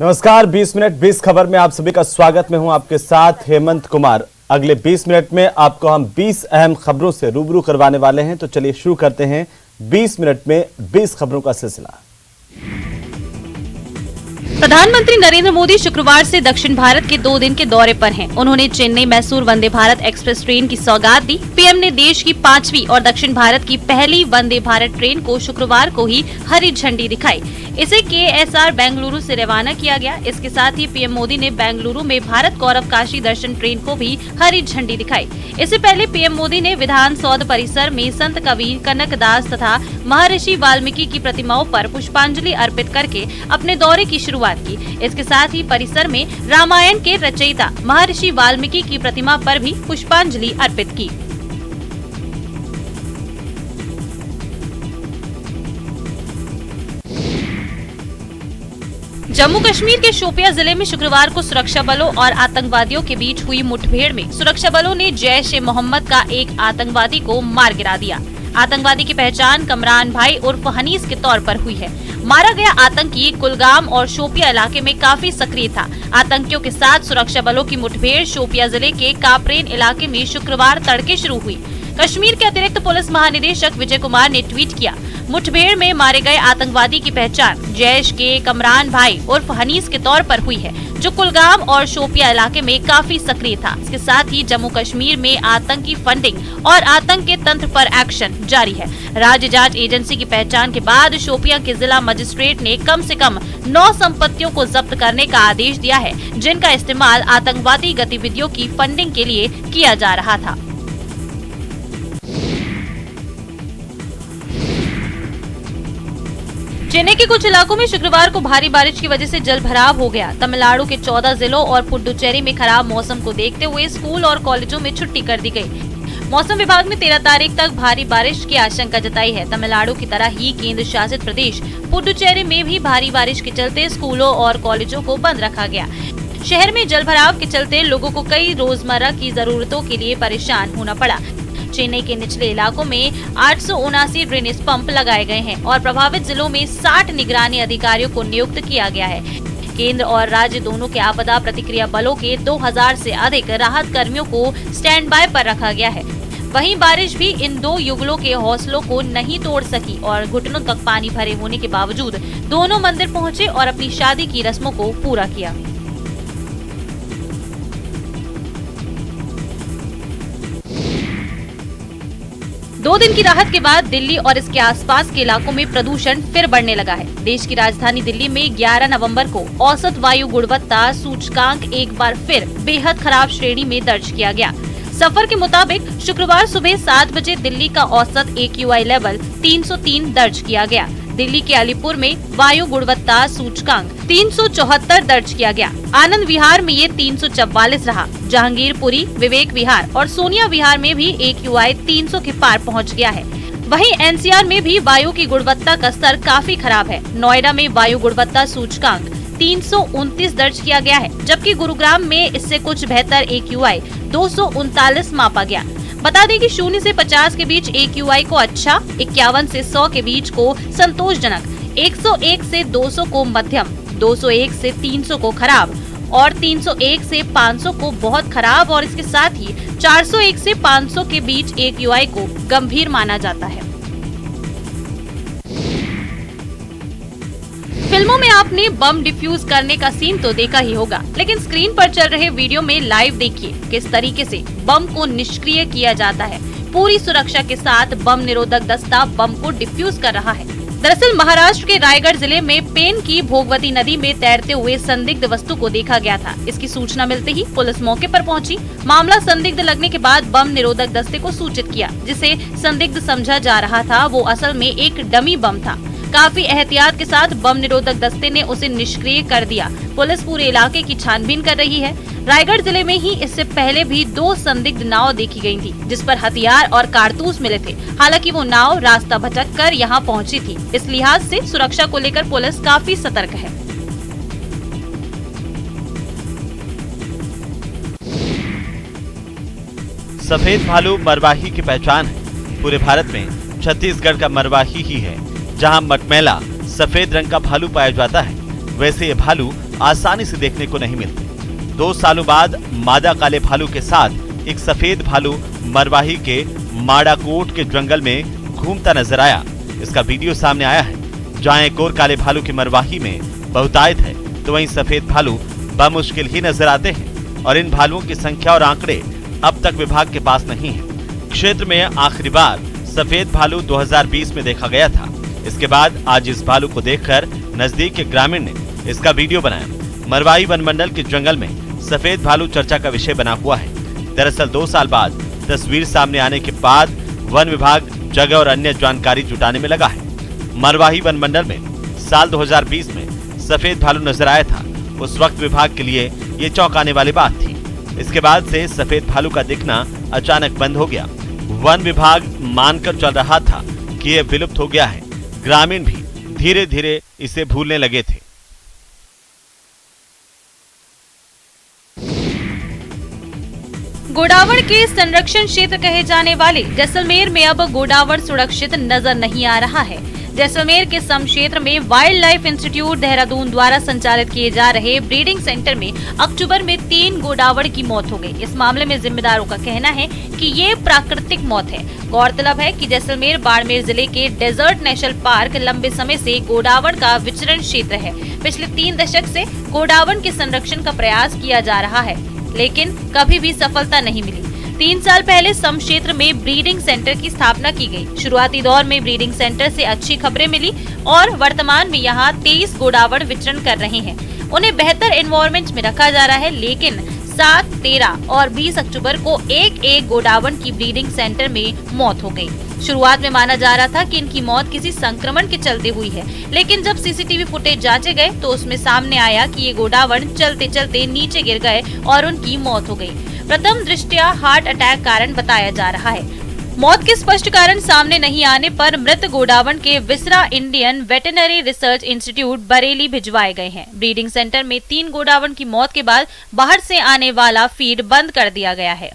नमस्कार, 20 मिनट 20 खबर में आप सभी का स्वागत। मैं हूं आपके साथ हेमंत कुमार। अगले 20 मिनट में आपको हम 20 अहम खबरों से रूबरू करवाने वाले हैं। तो चलिए शुरू करते हैं 20 मिनट में 20 खबरों का सिलसिला। प्रधानमंत्री नरेंद्र मोदी शुक्रवार से दक्षिण भारत के 2 दिन के दौरे पर हैं। उन्होंने चेन्नई मैसूर वंदे भारत एक्सप्रेस ट्रेन की सौगात दी। पीएम ने देश की 5वीं और दक्षिण भारत की पहली वंदे भारत ट्रेन को शुक्रवार को ही हरी झंडी दिखाई। इसे KSR बेंगलुरु से रवाना किया गया। इसके साथ ही पीएम मोदी ने बेंगलुरु में भारत गौरव काशी दर्शन ट्रेन को भी हरी झंडी दिखाई। इससे पहले पीएम मोदी ने विधान सौध परिसर में संत कबीर, कनकदास तथा महर्षि वाल्मीकि की प्रतिमाओं पर पुष्पांजलि अर्पित करके अपने दौरे की शुरुआत की। इसके साथ ही परिसर में रामायण के रचयिता महर्षि वाल्मीकि की प्रतिमा पर भी पुष्पांजलि अर्पित की। जम्मू कश्मीर के शोपियां जिले में शुक्रवार को सुरक्षा बलों और आतंकवादियों के बीच हुई मुठभेड़ में सुरक्षा बलों ने जैश-ए-मोहम्मद का एक आतंकवादी को मार गिरा दिया। आतंकवादी की पहचान कमरान भाई उर्फ हनीस के तौर पर हुई है। मारा गया आतंकी कुलगाम और शोपिया इलाके में काफी सक्रिय था। आतंकियों के साथ सुरक्षा बलों की मुठभेड़ शोपिया जिले के कापरेन इलाके में शुक्रवार तड़के शुरू हुई। कश्मीर के अतिरिक्त पुलिस महानिदेशक विजय कुमार ने ट्वीट किया, मुठभेड़ में मारे गए आतंकवादी की पहचान जैश के कमरान भाई उर्फ हनीस के तौर पर हुई है, जो कुलगाम और शोपिया इलाके में काफी सक्रिय था। इसके साथ ही जम्मू कश्मीर में आतंकी फंडिंग और आतंक के तंत्र पर एक्शन जारी है। राज्य जांच एजेंसी की पहचान के बाद शोपिया के जिला मजिस्ट्रेट ने कम से कम 9 संपत्तियों को जब्त करने का आदेश दिया है, जिनका इस्तेमाल आतंकवादी गतिविधियों की फंडिंग के लिए किया जा रहा था। चेन्नई के कुछ इलाकों में शुक्रवार को भारी बारिश की वजह से जल भराव हो गया। तमिलनाडु के 14 जिलों और पुडुचेरी में खराब मौसम को देखते हुए स्कूल और कॉलेजों में छुट्टी कर दी गई। मौसम विभाग ने 13 तारीख तक भारी बारिश की आशंका जताई है। तमिलनाडु की तरह ही केंद्र शासित प्रदेश पुडुचेरी में भी भारी बारिश के चलते स्कूलों और कॉलेजों को बंद रखा गया। शहर में जल भराव के चलते लोगों को कई रोजमर्रा की जरूरतों के लिए परेशान होना पड़ा। चेन्नई के निचले इलाकों में 879 ड्रेनेज पंप लगाए गए हैं और प्रभावित जिलों में 60 निगरानी अधिकारियों को नियुक्त किया गया है। केंद्र और राज्य दोनों के आपदा प्रतिक्रिया बलों के 2000 से अधिक राहत कर्मियों को स्टैंड बाय पर रखा गया है। वहीं बारिश भी इन 2 युगलों के हौसलों को नहीं तोड़ सकी और घुटनों तक पानी भरे होने के बावजूद दोनों मंदिर पहुंचे और अपनी शादी की रस्मों को पूरा किया। दो दिन की राहत के बाद दिल्ली और इसके आसपास के इलाकों में प्रदूषण फिर बढ़ने लगा है। देश की राजधानी दिल्ली में 11 नवंबर को औसत वायु गुणवत्ता सूचकांक एक बार फिर बेहद खराब श्रेणी में दर्ज किया गया। सफर के मुताबिक शुक्रवार सुबह 7 बजे दिल्ली का औसत AQI लेवल 303 दर्ज किया गया। दिल्ली के अलीपुर में वायु गुणवत्ता सूचकांक 374 दर्ज किया गया। आनंद विहार में ये 344 रहा। जहांगीरपुरी, विवेक विहार और सोनिया विहार में भी AQI 300 के पार पहुंच गया है। वहीं NCR में भी वायु की गुणवत्ता का स्तर काफी खराब है। नोएडा में वायु गुणवत्ता सूचकांक 329 दर्ज किया गया है, जबकि गुरुग्राम में इससे कुछ बेहतर AQI 239 मापा गया। बता दें कि 0 से 50 के बीच AQI को अच्छा, 51 से 100 के बीच को संतोषजनक, 101 से 200 को मध्यम, 201 से 300 को खराब और 301 से 500 को बहुत खराब और इसके साथ ही 401 से 500 के बीच AQI को गंभीर माना जाता है। फिल्मों में आपने बम डिफ्यूज करने का सीन तो देखा ही होगा, लेकिन स्क्रीन पर चल रहे वीडियो में लाइव देखिए किस तरीके से बम को निष्क्रिय किया जाता है। पूरी सुरक्षा के साथ बम निरोधक दस्ता बम को डिफ्यूज कर रहा है। दरअसल महाराष्ट्र के रायगढ़ जिले में पेन की भोगवती नदी में तैरते हुए संदिग्ध वस्तु को देखा गया था। इसकी सूचना मिलते ही पुलिस मौके पर पहुंची। मामला संदिग्ध लगने के बाद बम निरोधक दस्ते को सूचित किया। जिसे संदिग्ध समझा जा रहा था वो असल में एक डमी बम था। काफी एहतियात के साथ बम निरोधक दस्ते ने उसे निष्क्रिय कर दिया। पुलिस पूरे इलाके की छानबीन कर रही है। रायगढ़ जिले में ही इससे पहले भी 2 संदिग्ध नाव देखी गई थी, जिस पर हथियार और कारतूस मिले थे। हालांकि वो नाव रास्ता भटक कर यहाँ पहुँची थी। इस लिहाज से सुरक्षा को लेकर पुलिस काफी सतर्क है। सफेद भालू मरवाही की पहचान है। पूरे भारत में छत्तीसगढ़ का मरवाही ही है जहां मटमैला सफेद रंग का भालू पाया जाता है। वैसे ये भालू आसानी से देखने को नहीं मिलते। 2 सालों बाद मादा काले भालू के साथ एक सफेद भालू मरवाही के माड़ाकोट के जंगल में घूमता नजर आया। इसका वीडियो सामने आया है, जहां एक और काले भालू की मरवाही में बहुतायत है, तो वहीं सफेद भालू बमुश्किल ही नजर आते हैं और इन भालुओं की संख्या और आंकड़े अब तक विभाग के पास नहीं है। क्षेत्र में आखिरी बार सफेद भालू 2020 में देखा गया था। इसके बाद आज इस भालू को देखकर नजदीक के ग्रामीण ने इसका वीडियो बनाया। मरवाही वन मंडल के जंगल में सफेद भालू चर्चा का विषय बना हुआ है। दरअसल 2 साल बाद तस्वीर सामने आने के बाद वन विभाग जगह और अन्य जानकारी जुटाने में लगा है। मरवाही वन मंडल में साल 2020 में सफेद भालू नजर आया था। उस वक्त विभाग के लिए ये चौंकाने वाली बात थी। इसके बाद से सफेद भालू का दिखना अचानक बंद हो गया। वन विभाग मानकर चल रहा था कि यह विलुप्त हो गया है। ग्रामीण भी धीरे धीरे इसे भूलने लगे थे। गोडावण के संरक्षण क्षेत्र कहे जाने वाले जैसलमेर में अब गोडावण सुरक्षित नजर नहीं आ रहा है। जैसलमेर के सम क्षेत्र में वाइल्ड लाइफ इंस्टीट्यूट देहरादून द्वारा संचालित किए जा रहे ब्रीडिंग सेंटर में अक्टूबर में 3 गोडावण की मौत हो गई। इस मामले में जिम्मेदारों का कहना है कि ये प्राकृतिक मौत है। गौरतलब है कि जैसलमेर बाड़मेर जिले के डेजर्ट नेशनल पार्क लंबे समय से गोडावण का विचरण क्षेत्र है। पिछले 3 दशक से गोडावण के संरक्षण का प्रयास किया जा रहा है, लेकिन कभी भी सफलता नहीं मिली। 3 साल पहले सम क्षेत्र में ब्रीडिंग सेंटर की स्थापना की गई। शुरुआती दौर में ब्रीडिंग सेंटर से अच्छी खबरें मिली और वर्तमान में यहाँ 23 गोडावण विचरण कर रहे हैं। उन्हें बेहतर एनवायरनमेंट में रखा जा रहा है, लेकिन 7, 13 और 20 अक्टूबर को एक गोडावण की ब्रीडिंग सेंटर में मौत हो गई। शुरुआत में माना जा रहा था कि इनकी मौत किसी संक्रमण के चलते हुई है, लेकिन जब सीसीटीवी फुटेज जांचे गए तो उसमें सामने आया कि ये गोडावण चलते चलते नीचे गिर गए और उनकी मौत हो गई। प्रथम दृष्टया हार्ट अटैक कारण बताया जा रहा है। मौत के स्पष्ट कारण सामने नहीं आने पर मृत गोडावण के viscera Indian veterinary research institute Bareilly भिजवाए गए हैं। ब्रीडिंग सेंटर में 3 गोडावण की मौत के बाद बाहर से आने वाला फीड बंद कर दिया गया है।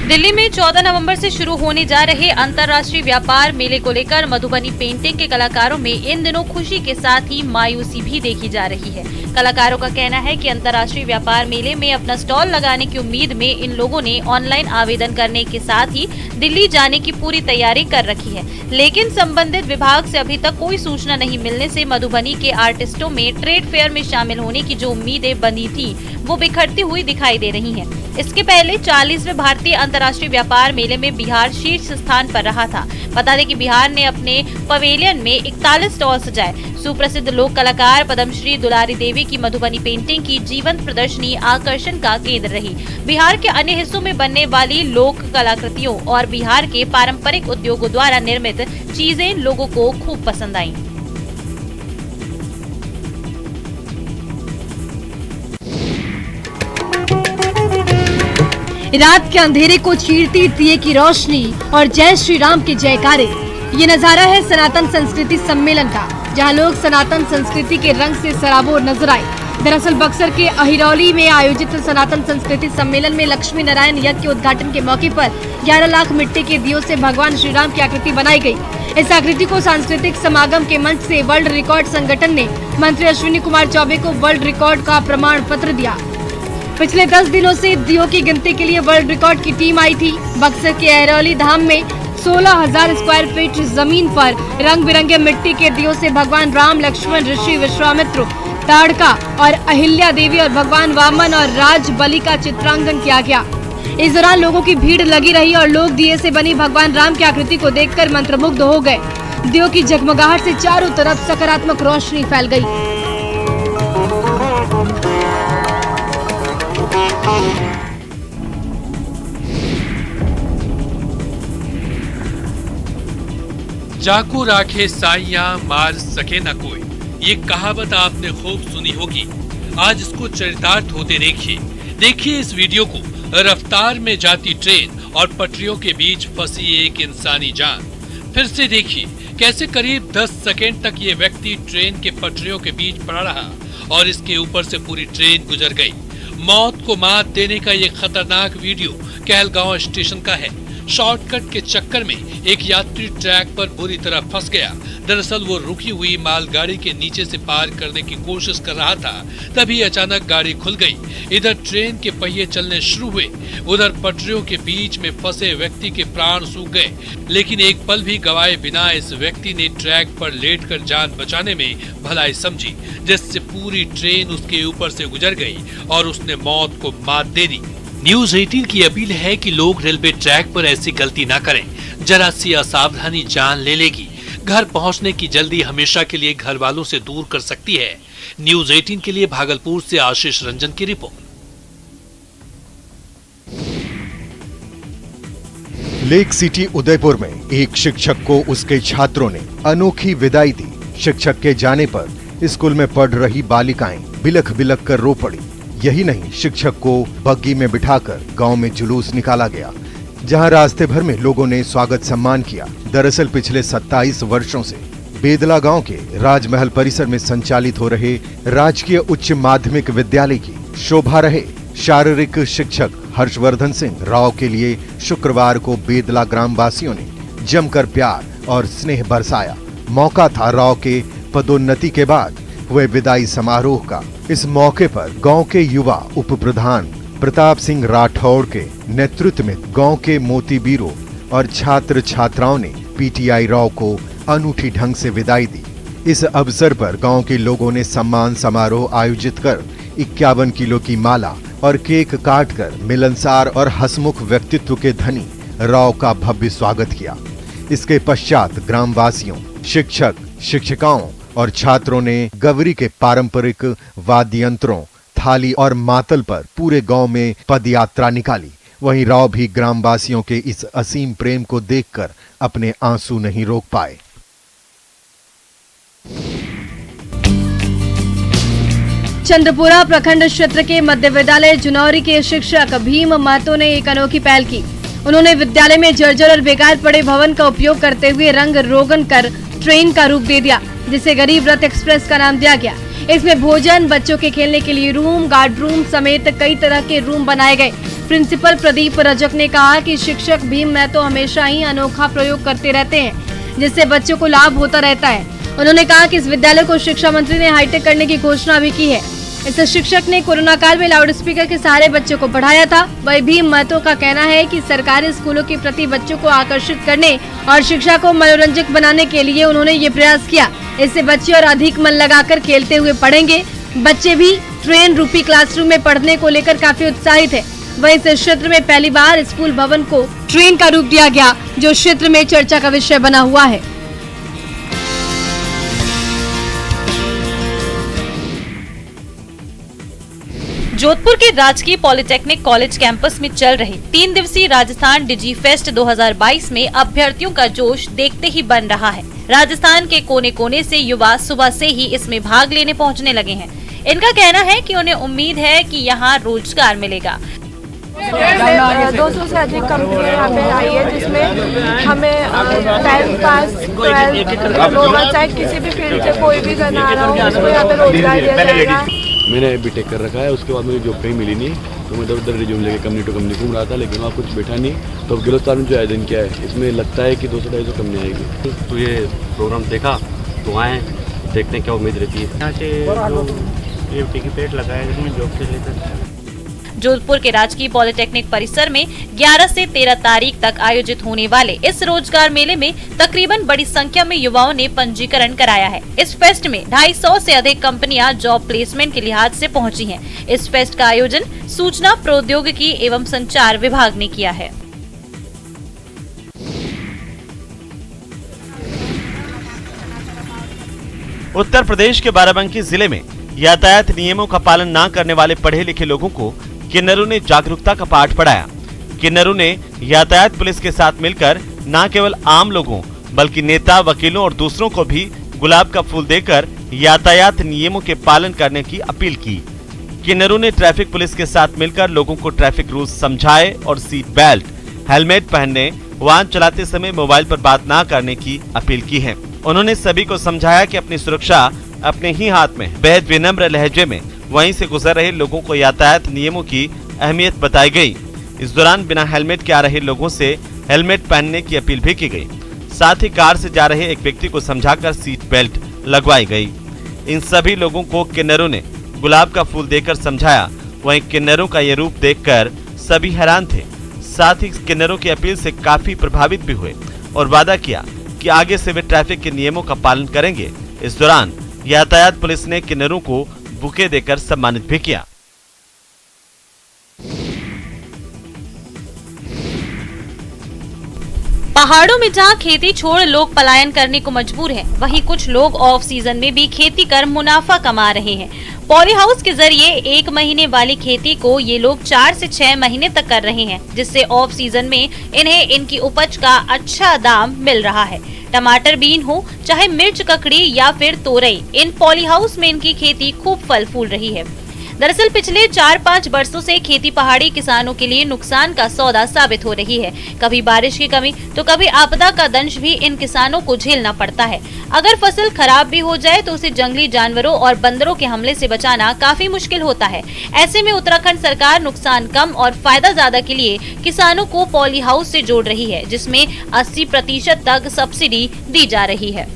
दिल्ली में 14 नवंबर से शुरू होने जा रहे अंतर्राष्ट्रीय व्यापार मेले को लेकर मधुबनी पेंटिंग के कलाकारों में इन दिनों खुशी के साथ ही मायूसी भी देखी जा रही है। कलाकारों का कहना है कि अंतर्राष्ट्रीय व्यापार मेले में अपना स्टॉल लगाने की उम्मीद में इन लोगों ने ऑनलाइन आवेदन करने के साथ ही दिल्ली जाने की पूरी तैयारी कर रखी है, लेकिन संबंधित विभाग से अभी तक कोई सूचना नहीं मिलने से मधुबनी के आर्टिस्टों में ट्रेड फेयर में शामिल होने की जो उम्मीदें बनी थी वो बिखरती हुई दिखाई दे रही हैं। इसके पहले 40वें भारतीय अंतर्राष्ट्रीय व्यापार मेले में बिहार शीर्ष स्थान पर रहा था। बता दें कि बिहार ने अपने पवेलियन में 41 स्टॉल सजाए। सुप्रसिद्ध लोक कलाकार पद्मश्री दुलारी देवी की मधुबनी पेंटिंग की जीवंत प्रदर्शनी आकर्षण का केंद्र रही। बिहार के अन्य हिस्सों में बनने वाली लोक कलाकृतियों और बिहार के पारंपरिक उद्योगों द्वारा निर्मित चीजें लोगों को खूब पसंद आईं। रात के अंधेरे को चीरती दिए की रोशनी और जय श्री राम के जयकारे। ये नजारा है सनातन संस्कृति सम्मेलन का, जहां लोग सनातन संस्कृति के रंग से सराबोर नजर आए। दरअसल बक्सर के अहिरौली में आयोजित सनातन संस्कृति सम्मेलन में लक्ष्मी नारायण यज्ञ के उद्घाटन के मौके पर 11 लाख मिट्टी के दियों से भगवान श्री राम की आकृति बनाई गई। इस आकृति को सांस्कृतिक समागम के मंच से वर्ल्ड रिकॉर्ड संगठन ने मंत्री अश्विनी कुमार चौबे को वर्ल्ड रिकॉर्ड का प्रमाण पत्र दिया। पिछले 10 दिनों से दियों की गिनती के लिए वर्ल्ड रिकॉर्ड की टीम आई थी। बक्सर के अहिरौली धाम में 16,000 स्क्वायर फीट जमीन पर रंग बिरंगे मिट्टी के दियों से भगवान राम, लक्ष्मण, ऋषि विश्वामित्र, ताड़का और अहिल्या देवी और भगवान वामन और राज बलि का चित्रांकन किया गया। इस दौरान लोगों की भीड़ लगी रही और लोग दिए से बनी भगवान राम की आकृति को देखकर मंत्रमुग्ध हो गए। दियों की जगमगाहट से चारों तरफ सकारात्मक रोशनी फैल गई। जाको राखे साइया मार सके न कोई, ये कहावत आपने खूब सुनी होगी। आज इसको चरितार्थ होते देखिए इस वीडियो को। रफ्तार में जाती ट्रेन और पटरियों के बीच फंसी एक इंसानी जान। फिर से देखिए कैसे करीब 10 सेकेंड तक ये व्यक्ति ट्रेन के पटरियों के बीच पड़ा रहा और इसके ऊपर से पूरी ट्रेन गुजर गई। मौत को मात देने का ये खतरनाक वीडियो कहलगांव स्टेशन का है। शॉर्टकट के चक्कर में एक यात्री ट्रैक पर बुरी तरह फंस गया। दरअसल वो रुकी हुई मालगाड़ी के नीचे से पार करने की कोशिश कर रहा था, तभी अचानक गाड़ी खुल गई। इधर ट्रेन के पहिए चलने शुरू हुए, उधर पटरियों के बीच में फंसे व्यक्ति के प्राण सूख गए। लेकिन एक पल भी गवाए बिना इस व्यक्ति ने ट्रैक पर लेटकर जान बचाने में भलाई समझी, जिससे पूरी ट्रेन उसके ऊपर से गुजर गई और उसने मौत को मात दे दी। न्यूज 18 की अपील है कि लोग रेलवे ट्रैक पर ऐसी गलती न करें। जरा सी असावधानी जान ले लेगी। घर पहुंचने की जल्दी हमेशा के लिए घर वालों से दूर कर सकती है। न्यूज 18 के लिए भागलपुर से आशीष रंजन की रिपोर्ट। लेक सिटी उदयपुर में एक शिक्षक को उसके छात्रों ने अनोखी विदाई दी। शिक्षक के जाने पर स्कूल में पढ़ रही बालिकाएं बिलख बिलख कर रो पड़ी। यही नहीं, शिक्षक को बग्गी में बिठाकर गांव में जुलूस निकाला गया, जहां रास्ते भर में लोगों ने स्वागत सम्मान किया। दरअसल पिछले 27 वर्षों से बेदला गांव के राजमहल परिसर में संचालित हो रहे राजकीय उच्च माध्यमिक विद्यालय की शोभा रहे शारीरिक शिक्षक हर्षवर्धन सिंह राव के लिए शुक्रवार को बेदला ग्रामवासियों ने जमकर प्यार और स्नेह बरसाया। मौका था राव के पदोन्नति के बाद हुए विदाई समारोह का। इस मौके पर गांव के युवा उप प्रधान प्रताप सिंह राठौड़ के नेतृत्व में गांव के मोतीबीरों और छात्र छात्राओं ने पीटीआई राव को अनूठी ढंग से विदाई दी। इस अवसर पर गांव के लोगों ने सम्मान समारोह आयोजित कर 51 किलो की माला और केक काटकर मिलनसार और हंसमुख व्यक्तित्व के धनी राव का भव्य स्वागत किया। इसके पश्चात ग्रामवासियों, शिक्षक, शिक्षिकाओं और छात्रों ने गवरी के पारंपरिक वाद्य यंत्रों, थाली और मातल पर पूरे गांव में पदयात्रा निकाली। वहीं राव भी ग्रामवासियों के इस असीम प्रेम को देखकर अपने आंसू नहीं रोक पाए। चंद्रपुरा प्रखंड क्षेत्र के मध्य विद्यालय जुनौरी के शिक्षक भीम महतो ने एक अनोखी पहल की। उन्होंने विद्यालय में जर्जर और बेकार पड़े भवन का उपयोग करते हुए रंग रोगन कर ट्रेन का रूप दे दिया, जिसे गरीब रथ एक्सप्रेस का नाम दिया गया। इसमें भोजन, बच्चों के खेलने के लिए रूम, गार्ड रूम समेत कई तरह के रूम बनाए गए। प्रिंसिपल प्रदीप रजक ने कहा कि शिक्षक भीम महतो हमेशा ही अनोखा प्रयोग करते रहते हैं, जिससे बच्चों को लाभ होता रहता है। उन्होंने कहा कि इस विद्यालय को शिक्षा मंत्री ने हाईटेक करने की घोषणा भी की है। इस शिक्षक ने कोरोना काल में लाउड स्पीकर के सहारे बच्चों को पढ़ाया था। वही भीम महतो का कहना है कि सरकारी स्कूलों के प्रति बच्चों को आकर्षित करने और शिक्षा को मनोरंजक बनाने के लिए उन्होंने ये प्रयास किया। इससे बच्चे और अधिक मन लगाकर खेलते हुए पढ़ेंगे। बच्चे भी ट्रेन रूपी क्लासरूम में पढ़ने को लेकर काफी उत्साहित है। वहीं इस क्षेत्र में पहली बार स्कूल भवन को ट्रेन का रूप दिया गया, जो क्षेत्र में चर्चा का विषय बना हुआ है। जोधपुर के राजकीय पॉलिटेक्निक कॉलेज कैंपस में चल रहे 3 दिवसीय राजस्थान डिजी फेस्ट 2022 में अभ्यर्थियों का जोश देखते ही बन रहा है। राजस्थान के कोने कोने से युवा सुबह से ही इसमें भाग लेने पहुंचने लगे हैं। इनका कहना है कि उन्हें उम्मीद है कि यहाँ रोजगार मिलेगा। 200 से अधिक कंपनियां यहाँ पे आई है, जिसमें हमें 10th पास 12th चाहे किसी भी फील्ड से कोई भी करना आ रहा हो उसको यहाँ पे रोजगार दिया जाएगा। मैंने बीटेक कर रखा है, उसके बाद मुझे जॉब कहीं मिली नहीं, तो मैं इधर रिज्यूम लेके कंपनी टू कंपनी घूम रहा था, लेकिन वहाँ कुछ बैठा नहीं। तो गिरफ्तार में जो आयोजन किया है, इसमें लगता है कि 200-250 कंपनी आएगी। तो ये प्रोग्राम देखा तो आए, देखते क्या उम्मीद रहती है। यहाँ से ये टिकट लगा है, इसमें जॉब से लेकर जोधपुर के राजकीय पॉलिटेक्निक परिसर में 11 से 13 तारीख तक आयोजित होने वाले इस रोजगार मेले में तकरीबन बड़ी संख्या में युवाओं ने पंजीकरण कराया है। इस फेस्ट में 250 से अधिक कंपनियां जॉब प्लेसमेंट के लिहाज से पहुंची हैं। इस फेस्ट का आयोजन सूचना प्रौद्योगिकी एवं संचार विभाग ने किया है। उत्तर प्रदेश के बाराबंकी जिले में यातायात नियमों का पालन न करने वाले पढ़े लिखे लोगों को किन्नरों ने जागरूकता का पाठ पढ़ाया। किन्नरों ने यातायात पुलिस के साथ मिलकर न केवल आम लोगों बल्कि नेता, वकीलों और दूसरों को भी गुलाब का फूल देकर यातायात नियमों के पालन करने की अपील की। किन्नरों ने ट्रैफिक पुलिस के साथ मिलकर लोगों को ट्रैफिक रूल्स समझाए और सीट बेल्ट, हेलमेट पहनने, वाहन चलाते समय मोबाइल पर बात न करने की अपील की है। उन्होंने सभी को समझाया कि अपनी सुरक्षा अपने ही हाथ में। बेहद विनम्र लहजे में वहीं से गुजर रहे लोगों को यातायात नियमों की अहमियत बताई गई। इस दौरान बिना हेलमेट के आ रहे लोगों से हेलमेट पहनने की अपील भी की गई। साथ ही कार से जा रहे एक व्यक्ति को समझाकर सीट बेल्ट लगवाई गई। इन सभी लोगों को किन्नरों ने गुलाब का फूल देकर समझाया। वहीं किन्नरों का ये रूप देखकर सभी हैरान थे। साथ ही किन्नरों की अपील से काफी प्रभावित भी हुए और वादा किया कि आगे से वे ट्रैफिक के नियमों का पालन करेंगे। इस दौरान यातायात पुलिस ने किन्नरों को बुके देकर सम्मानित भी किया। पहाड़ों में जहां खेती छोड़ लोग पलायन करने को मजबूर हैं, वहीं कुछ लोग ऑफ सीजन में भी खेती कर मुनाफा कमा रहे हैं। पॉली हाउस के जरिए 1 महीने वाली खेती को ये लोग 4 से 6 महीने तक कर रहे हैं, जिससे ऑफ सीजन में इन्हें इनकी उपज का अच्छा दाम मिल रहा है। टमाटर बीन हो चाहे मिर्च ककड़ी या फिर तोरई, इन पॉली हाउस में इनकी खेती खूब फल फूल रही है। दरअसल पिछले 4-5 वर्षों से खेती पहाड़ी किसानों के लिए नुकसान का सौदा साबित हो रही है। कभी बारिश की कमी तो कभी आपदा का दंश भी इन किसानों को झेलना पड़ता है। अगर फसल खराब भी हो जाए तो उसे जंगली जानवरों और बंदरों के हमले से बचाना काफी मुश्किल होता है। ऐसे में उत्तराखंड सरकार नुकसान कम और फायदा ज्यादा के लिए किसानों को पॉली हाउस से जोड़ रही है, जिसमें 80% तक सब्सिडी दी जा रही है।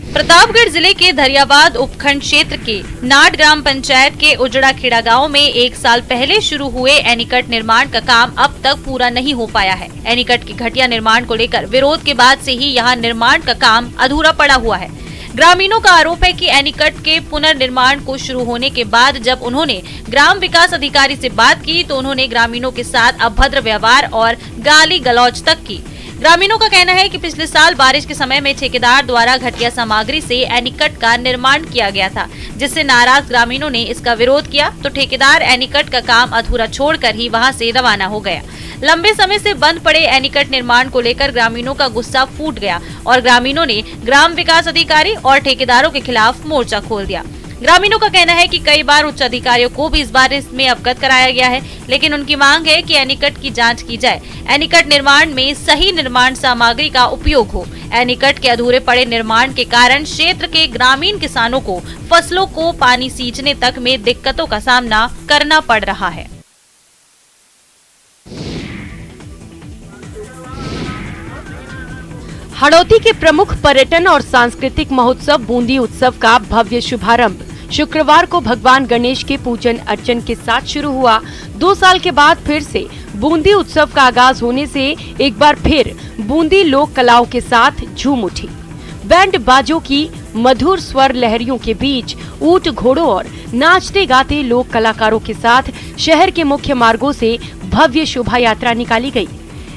प्रतापगढ़ जिले के धरियाबाद उपखंड क्षेत्र के नाट ग्राम पंचायत के उजड़ा खेड़ा गांव में 1 साल पहले शुरू हुए एनीकट निर्माण का काम अब तक पूरा नहीं हो पाया है। एनीकट के घटिया निर्माण को लेकर विरोध के बाद से ही यहां निर्माण का काम अधूरा पड़ा हुआ है। ग्रामीणों का आरोप है कि एनीकट के पुनर्निर्माण को शुरू होने के बाद जब उन्होंने ग्राम विकास अधिकारी से बात की तो उन्होंने ग्रामीणों के साथ अभद्र व्यवहार और गाली गलौज तक की। ग्रामीणों का कहना है कि पिछले साल बारिश के समय में ठेकेदार द्वारा घटिया सामग्री से एनीकट का निर्माण किया गया था, जिससे नाराज ग्रामीणों ने इसका विरोध किया तो ठेकेदार एनीकट का काम अधूरा छोड़कर ही वहां से रवाना हो गया। लंबे समय से बंद पड़े एनीकट निर्माण को लेकर ग्रामीणों का गुस्सा फूट गया और ग्रामीणों ने ग्राम विकास अधिकारी और ठेकेदारों के खिलाफ मोर्चा खोल दिया। ग्रामीणों का कहना है कि कई बार उच्च अधिकारियों को भी इस बारे में अवगत कराया गया है, लेकिन उनकी मांग है कि एनीकट की जांच की जाए। एनीकट निर्माण में सही निर्माण सामग्री का उपयोग हो। एनीकट के अधूरे पड़े निर्माण के कारण क्षेत्र के ग्रामीण किसानों को फसलों को पानी सींचने तक में दिक्कतों का सामना करना पड़ रहा है। हड़ौती के प्रमुख पर्यटन और सांस्कृतिक महोत्सव बूंदी उत्सव का भव्य शुभारंभ शुक्रवार को भगवान गणेश के पूजन अर्चन के साथ शुरू हुआ। 2 साल के बाद फिर से बूंदी उत्सव का आगाज होने से एक बार फिर बूंदी लोक कलाओं के साथ झूम उठी। बैंड बाजों की मधुर स्वर लहरियों के बीच ऊंट घोड़ों और नाचते गाते लोक कलाकारों के साथ शहर के मुख्य मार्गों से भव्य शोभा यात्रा निकाली गई।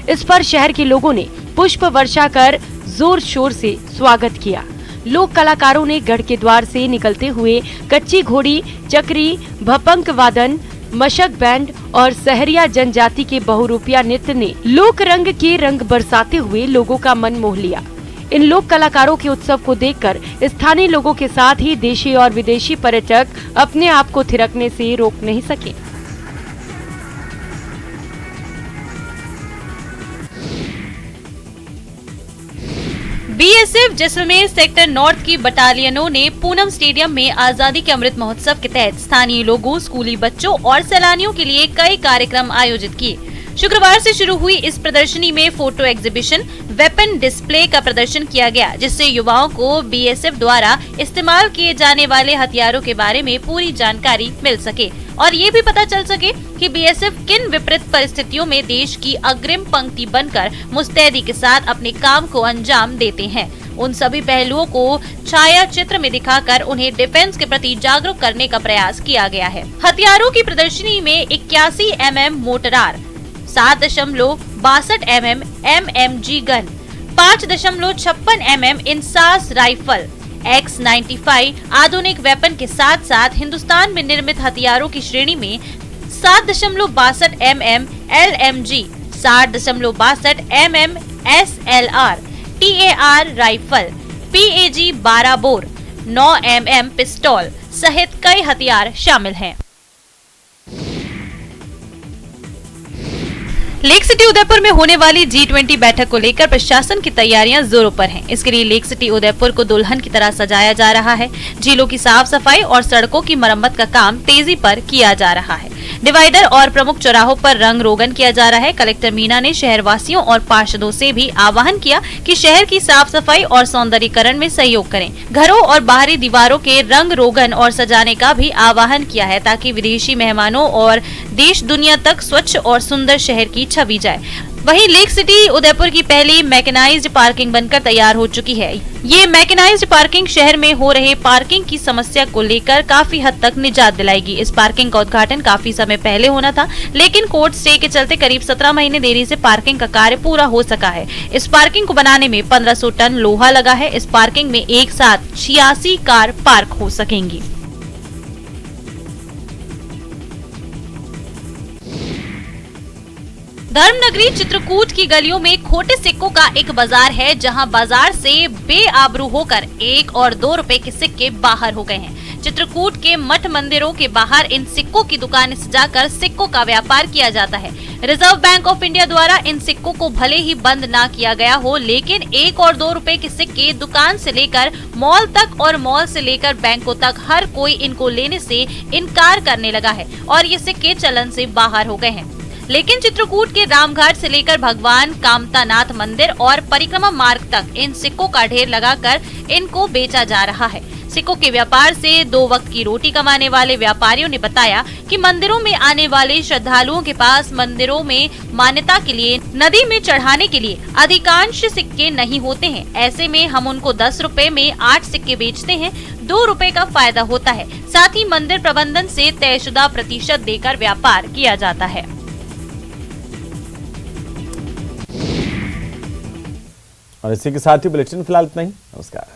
इस पर शहर के लोगों ने पुष्प वर्षा कर जोर शोर से स्वागत किया। लोक कलाकारों ने गढ़ के द्वार से निकलते हुए कच्ची घोड़ी, चक्री, भपंक वादन, मशक बैंड और सहरिया जनजाति के बहुरूपिया नृत्य ने लोक रंग के रंग बरसाते हुए लोगों का मन मोह लिया। इन लोक कलाकारों के उत्सव को देखकर स्थानीय लोगों के साथ ही देशी और विदेशी पर्यटक अपने आप को थिरकने से रोक नहीं सके। बीएसएफ जैसलमेर सेक्टर नॉर्थ की बटालियनों ने पूनम स्टेडियम में आजादी के अमृत महोत्सव के तहत स्थानीय लोगों, स्कूली बच्चों और सैलानियों के लिए कई कार्यक्रम आयोजित किए। शुक्रवार से शुरू हुई इस प्रदर्शनी में फोटो एग्जीबिशन, वेपन डिस्प्ले का प्रदर्शन किया गया, जिससे युवाओं को बीएसएफ द्वारा इस्तेमाल किए जाने वाले हथियारों के बारे में पूरी जानकारी मिल सके और ये भी पता चल सके कि बीएसएफ किन विपरीत परिस्थितियों में देश की अग्रिम पंक्ति बनकर मुस्तैदी के साथ अपने काम को अंजाम देते हैं। उन सभी पहलुओं को छाया चित्र में दिखाकर उन्हें डिफेंस के प्रति जागरूक करने का प्रयास किया गया है। हथियारों की प्रदर्शनी में 81 mm मोटरार, 7.62 mm MMG gun, 5.56 mm INSAS rifle, X95 आधुनिक वेपन के साथ साथ हिंदुस्तान में निर्मित हथियारों की श्रेणी में 7.62 mm LMG, 60.62 mm SLR, TAR rifle, PAG 12 bore, 9 mm पिस्तौल सहित कई हथियार शामिल हैं। लेक सिटी उदयपुर में होने वाली G20 बैठक को लेकर प्रशासन की तैयारियां जोरों पर हैं। इसके लिए लेक सिटी उदयपुर को दुल्हन की तरह सजाया जा रहा है। झीलों की साफ सफाई और सड़कों की मरम्मत का काम तेजी पर किया जा रहा है। डिवाइडर और प्रमुख चौराहों पर रंग रोगन किया जा रहा है। कलेक्टर मीना ने शहरवासियों और पार्षदों से भी आह्वान किया कि शहर की साफ सफाई और सौंदर्यीकरण में सहयोग करें। घरों और बाहरी दीवारों के रंग रोगन और सजाने का भी आह्वान किया है ताकि विदेशी मेहमानों और देश दुनिया तक स्वच्छ और सुंदर शहर की छवि जाए। वहीं लेक सिटी उदयपुर की पहली मैकेनाइज्ड पार्किंग बनकर तैयार हो चुकी है। ये मैकेनाइज्ड पार्किंग शहर में हो रहे पार्किंग की समस्या को लेकर काफी हद तक निजात दिलाएगी। इस पार्किंग का उद्घाटन काफी समय पहले होना था, लेकिन कोर्ट स्टे के चलते करीब 17 महीने देरी से पार्किंग का कार्य पूरा हो सका है। इस पार्किंग को बनाने में 1500 टन लोहा लगा है। इस पार्किंग में एक साथ 86 कार पार्क हो सकेंगी। धर्मनगरी चित्रकूट की गलियों में खोटे सिक्कों का एक बाजार है, जहां बाजार से बेआबरू होकर 1 और 2 रुपए के सिक्के बाहर हो गए हैं। चित्रकूट के मठ मंदिरों के बाहर इन सिक्कों की दुकानें सजाकर सिक्कों का व्यापार किया जाता है। रिजर्व बैंक ऑफ इंडिया द्वारा इन सिक्कों को भले ही बंद ना किया गया हो, लेकिन 1 और 2 रुपए के सिक्के दुकान से लेकर मॉल तक और मॉल से लेकर बैंकों तक हर कोई इनको लेने से इनकार करने लगा है और ये सिक्के चलन से बाहर हो गए हैं। लेकिन चित्रकूट के रामघाट से लेकर भगवान कामतानाथ मंदिर और परिक्रमा मार्ग तक इन सिक्कों का ढेर लगाकर इनको बेचा जा रहा है। सिक्कों के व्यापार से 2 वक्त की रोटी कमाने वाले व्यापारियों ने बताया कि मंदिरों में आने वाले श्रद्धालुओं के पास मंदिरों में मान्यता के लिए नदी में चढ़ाने के लिए अधिकांश सिक्के नहीं होते हैं। ऐसे में हम उनको 10 रुपए में 8 सिक्के बेचते हैं। 2 रुपए का फायदा होता है। साथ ही मंदिर प्रबंधन से तयशुदा प्रतिशत देकर व्यापार किया जाता है। और इसी के साथ ही बुलेटिन फिलहाल इतना ही। नमस्कार।